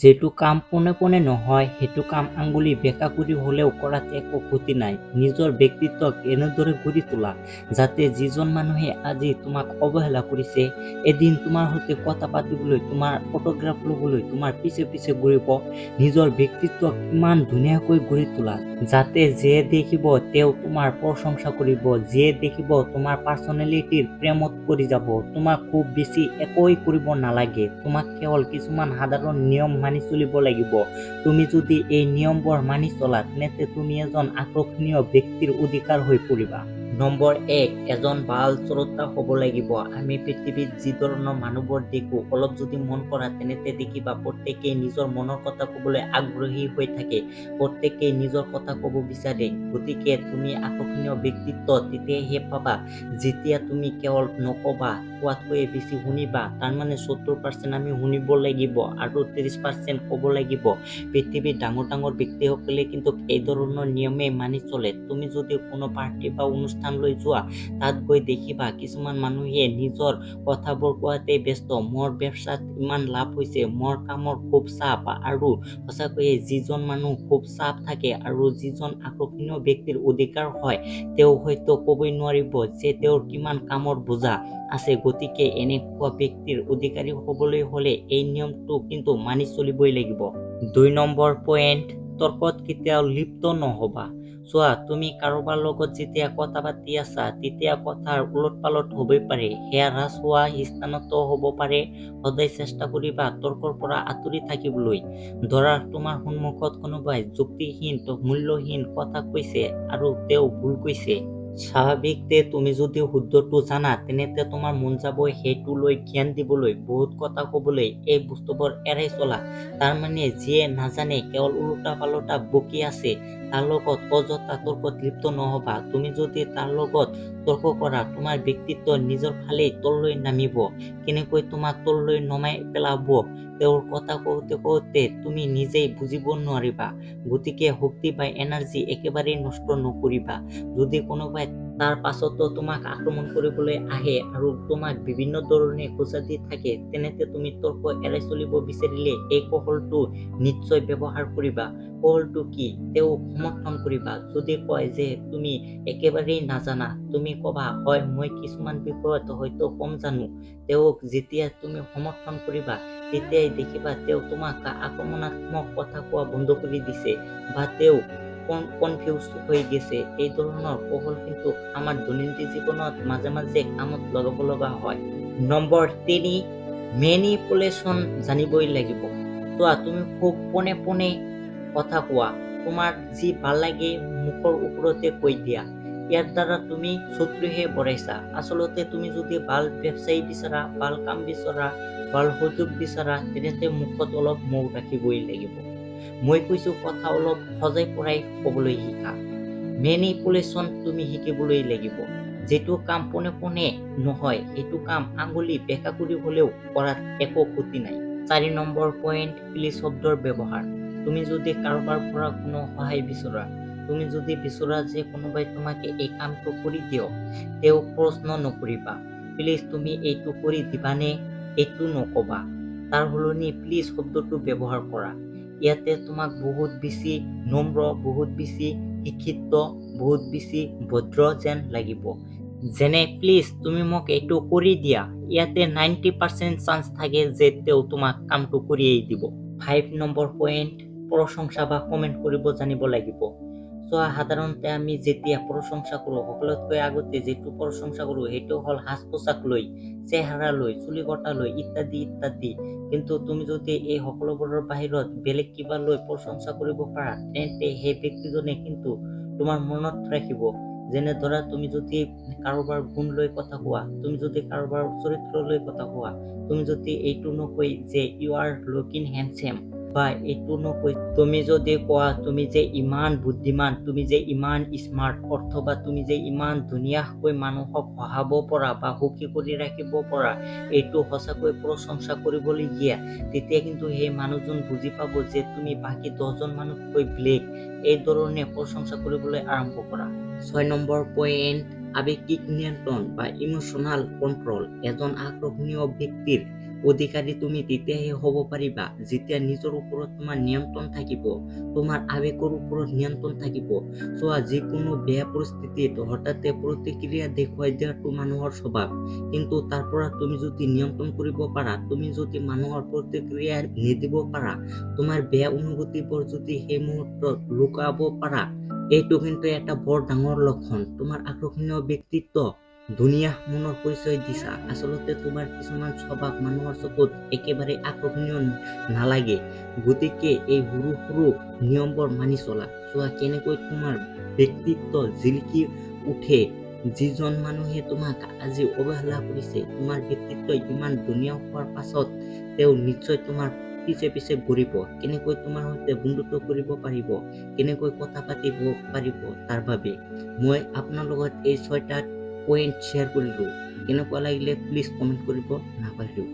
যেটো কাম পোনে পোনে নহয় সেইটো কাম আঙুলি বেঁকা কৰি হ'লেও কৰাত একো ক্ষতি নাই। নিজৰ ব্যক্তিত্বক এনেদৰে গঢ়ি তোলা যাতে যিজন মানুহে আজি তোমাক অৱহেলা কৰিছে এদিন তোমাৰ সৈতে কথা পাতিবলৈ, তোমাৰ অট'গ্ৰাফ ল'বলৈ তোমাৰ পিছে পিছে ঘূৰিব। নিজৰ ব্যক্তিত্বক ইমান ধুনীয়াকৈ গঢ়ি তোলা যাতে যিয়ে দেখিব তেওঁ তোমাৰ প্ৰশংসা কৰিব, যিয়ে দেখিব তোমাৰ পাৰ্চনেলিটিৰ প্ৰেমত পৰি যাব। তোমাক খুব বেছি একোৱেই কৰিব নালাগে, তোমাক কেৱল কিছুমান সাধাৰণ নিয়ম মানি চলিব লাগিব। তুমি যদি এই নিয়মবোৰ মানি চলা তেন্তে তুমি এজন আকৰ্ষণীয় ব্যক্তিৰ অধিকাৰ হৈ পৰিবা। নম্বৰ 1, এজন ভাল শ্ৰোতা হ'ব লাগিব। আমি পৃথিৱীত যি ধৰণৰ মানুহবোৰ দেখো অলপ যদি মন কৰা তেন্তে দেখিবা প্ৰত্যেকেই নিজৰ মনৰ কথা ক'বলৈ আগ্ৰহী হৈ থাকে, প্ৰত্যেকেই নিজৰ কথা ক'ব বিচাৰে। গতিকে তুমি আকৰ্ষণীয় ব্যক্তিত্ব তেতিয়াহে পাবা যেতিয়া তুমি কেৱল নকবা, কোৱাতকৈ বেছি শুনিবা। তাৰমানে 70% আমি শুনিব লাগিব আৰু 30% ক'ব লাগিব। পৃথিৱীৰ ডাঙৰ ডাঙৰ ব্যক্তিসকলে কিন্তু এই ধৰণৰ নিয়মে মানি চলে। তুমি যদি কোনো পাৰ্টি বা অনুষ্ঠানলৈ যোৱা তাত গৈ দেখিবা কিছুমান মানুহে নিজৰ কথাবোৰ কোৱাতে ব্যস্ত। মোৰ ব্যৱসায়ত ইমান লাভ হৈছে, মোৰ কামৰ খুব চাপ। আৰু সঁচাকৈয়ে যিজন মানুহ খুব চাপ থাকে আৰু যিজন আকৰ্ষণীয় ব্যক্তিৰ অধিকাৰ হয় তেওঁ হয়তো ক'বই নোৱাৰিব যে তেওঁৰ কিমান কামৰ বোজা আছে। গতিকে এনেকুৱা ব্যক্তিৰ অধিকাৰী হ'বলৈ হ'লে এই নিয়মটো কিন্তু মানি চলিবই লাগিব। 2 নম্বৰ পইণ্ট, তৰ্কত কেতিয়াও লিপ্ত নহ'বা। চোৱা, তুমি কাৰোবাৰ লগত যেতিয়া কথা পাতি আছা তেতিয়া কথাৰ ওলট-পালট হ'বই পাৰে, সেয়া ৰাজহুৱা স্থানতো হ'ব পাৰে। সদায় চেষ্টা কৰিবা তৰ্কৰ পৰা আঁতৰি থাকিবলৈ। ধৰা তোমাৰ সন্মুখত কোনোবাই যুক্তিহীন মূল্যহীন কথা কৈছে আৰু তেওঁ ভুল কৈছে। স্বাভাৱিকতে তুমি যদি শুদ্ধটো জানা তেন্তে তোমাৰ মন যাব সেইটো লৈ জ্ঞান দিবলৈ, বহুত কথা ক'বলৈ। এই বস্তুবোৰ এৰাই চলা। তাৰমানে যিয়ে নাজানে কেৱল উল্টা-পাল্টা বকি আছে তাৰ লগত অযথা তৰ্কত লিপ্ত নহ'বা। তুমি যদি তাৰ লগত তৰ্ক কৰা তোমাৰ ব্যক্তিত্ব নিজৰ ফালেই তললৈ নামিব। কেনেকৈ তোমাক তললৈ নমাই পেলাব তেওঁৰ কথা কওঁতে কওঁতে তুমি নিজেই বুজিব নোৱাৰিবা। গতিকে শক্তি বা এনাৰ্জি একেবাৰেই নষ্ট নকৰিবা। যদি কোনোবাই তাৰ পাছতো তোমাক আক্ৰমণ কৰিবলৈ আহে আৰু তোমাক বিভিন্ন ধৰণে খোঁচা দি থাকে তেন্তে তুমি তৰ্ক এৰাই চলিব বিচাৰিলে এই কৌশলটো নিশ্চয় ব্যৱহাৰ কৰিবা। কৌশলটো কি? তেওঁক সমৰ্থন কৰিবা। যদি কয় যে তুমি একেবাৰেই নাজানা তুমি ক'বা হয় মই কিছুমান বিষয়ত হয়তো কম জানো। তেওঁক যেতিয়া তুমি সমৰ্থন কৰিবা তেতিয়াই দেখিবা তেওঁ তোমাক আক্ৰমণাত্মক কথা কোৱা বন্ধ কৰি দিছে বা তেওঁ কনফিউজ হৈ গৈছে। এই ধৰণৰ কৌশল কিন্তু আমাৰ দৈনন্দিন জীৱনত মাজে মাজে কামত লগাব লগা হয়। নম্বৰ 3, মেনিপুলেশ্যন জানিবই লাগিব। চোৱা, তুমি খুব পোনে পোনে কথা কোৱা, তোমাৰ যি ভাল লাগে মুখৰ ওপৰতে কৈ দিয়া। ইয়াৰ দ্বাৰা তুমি শত্ৰুহে বঢ়াইছা। আচলতে তুমি যদি ভাল ব্যৱসায়ী বিচাৰা, ভাল কাম বিচৰা, ভাল সুযোগ বিচাৰা তেন্তে মুখত অলপ মৌ ৰাখিবই লাগিব। মই কৈছো কথা অলপ সজাই পৰাই ক'বলৈ শিকা। মেনিপুলেশ্যন তুমি শিকিবই লাগিব। যিটো কাম পোনে পোনে নহয় সেইটো কাম আঙুলি বেঁকা কৰি হ'লেও কৰাত একো ক্ষতি নাই। 4 নম্বৰ পইণ্ট, প্লিজ শব্দৰ ব্যৱহাৰ। তুমি যদি কাৰোবাৰ পৰা কোনো সহায় বিচৰা, তুমি যদি বিচৰা যে কোনোবাই তোমাকে এই কামটো কৰি দিয়ক, তেওঁক প্ৰশ্ন নকৰিবা প্লিজ তুমি এইটো কৰি দিবানে, এইটো নকবা। তাৰ সলনি প্লিজ শব্দটো ব্যৱহাৰ কৰা। ইয়াতে তোমাক বহুত বেছি নম্ৰ, বহুত বেছি শিক্ষিত, বহুত বেছি ভদ্ৰ যেন লাগিব। যেনে প্লিজ তুমি মোক এইটো কৰি দিয়া। ইয়াতে 90% চান্স থাকে যে তেওঁ তোমাক কামটো কৰিয়েই দিব। 5 নম্বৰ পইণ্ট, প্ৰশংসা বা কমেণ্ট কৰিব জানিব লাগিব। চোৱা, সাধাৰণতে আমি যেতিয়া প্ৰশংসা কৰোঁ সকলোতকৈ আগতে যিটো প্ৰশংসা কৰোঁ সেইটো হ'ল সাজ-পোছাক লৈ, চেহেৰা লৈ, চুলি কটা লৈ ইত্যাদি ইত্যাদি। কিন্তু তুমি যদি এই সকলোবোৰৰ বাহিৰত বেলেগ কিবা লৈ প্ৰশংসা কৰিব পাৰা তেন্তে সেই ব্যক্তিজনে কিন্তু তোমাৰ মনত ৰাখিব। যেনে ধৰা তুমি যদি কাৰোবাৰ গুণ লৈ কথা কোৱা, তুমি যদি কাৰোবাৰ চৰিত্ৰ লৈ কথা কোৱা, তুমি যদি এইটো নকৈ যে ইউ আৰ লুকিং হেণ্ডচাম বা এইটো নকৈ তুমি যদি কোৱা তুমি যে ইমান বুদ্ধিমান, তুমি যে ইমান স্মাৰ্ট, অথবা তুমি যে ইমান ধুনীয়াকৈ মানুহক হহাব পৰা বা সুখী কৰি ৰাখিব পৰা, এইটো সঁচাকৈ প্ৰশংসা কৰিবলগীয়া। তেতিয়া কিন্তু সেই মানুহজন বুজি পাব যে তুমি বাকী 10জন মানুহতকৈ বেলেগ। এই ধৰণে প্ৰশংসা কৰিবলৈ আৰম্ভ কৰা। 6 নম্বৰ পইণ্ট, আৱেগিক নিয়ন্ত্ৰণ বা ইমোশ্যনাল কণ্ট্ৰল। এজন আকৰ্ষণীয় ব্যক্তিৰ অধিকাৰী তুমি তেতিয়াহে হ'ব পাৰিবা যেতিয়া নিজৰ ওপৰত তোমাৰ নিয়ন্ত্ৰণ থাকিব, তোমাৰ আৱেগৰ ওপৰত নিয়ন্ত্ৰণ থাকিব। চোৱা, যিকোনো বেয়া পৰিস্থিতিত হঠাতে প্ৰতিক্ৰিয়া দেখুৱাই দিয়াটো মানুহৰ স্বভাৱ, কিন্তু তাৰ পৰা তুমি যদি নিয়ন্ত্ৰণ কৰিব পাৰা, তুমি যদি মানুহৰ প্ৰতিক্ৰিয়া নিদিব পাৰা, তোমাৰ বেয়া অনুভূতিবোৰ যদি সেই মুহূৰ্তত লুকাব পাৰা, এইটো কিন্তু এটা বৰ ডাঙৰ লক্ষণ। তোমাৰ আকৰ্ষণীয় ব্যক্তিত্ব, ধুনীয়া মনৰ পৰিচয় দিছা, আচলতে তোমাৰ কিছুমান স্বভাৱ মানুহৰ চকুত একেবাৰে আকৰ্ষণীয় নালাগে। গতিকে এই সৰু সৰু নিয়মবোৰ মানি চলা। চোৱা কেনেকৈ তোমাৰ ব্যক্তিত্ব জিলিকি উঠে। যিজন মানুহে তোমাক আজি অৱহেলা কৰিছে, তোমাৰ ব্যক্তিত্ব ইমান ধুনীয়া হোৱাৰ পাছত তেওঁ নিশ্চয় তোমাৰ পিছে পিছে ঘূৰিব, কেনেকৈ তোমাৰ সৈতে বন্ধুত্ব কৰিব পাৰিব, কেনেকৈ কথা পাতিব পাৰিব। তাৰ বাবে মই আপোনাৰ লগত এই 6টা পইণ্ট শ্বেয়াৰ কৰিলোঁ। কেনেকুৱা লাগিলে প্লিজ কমেণ্ট কৰিব নাপাহৰিব।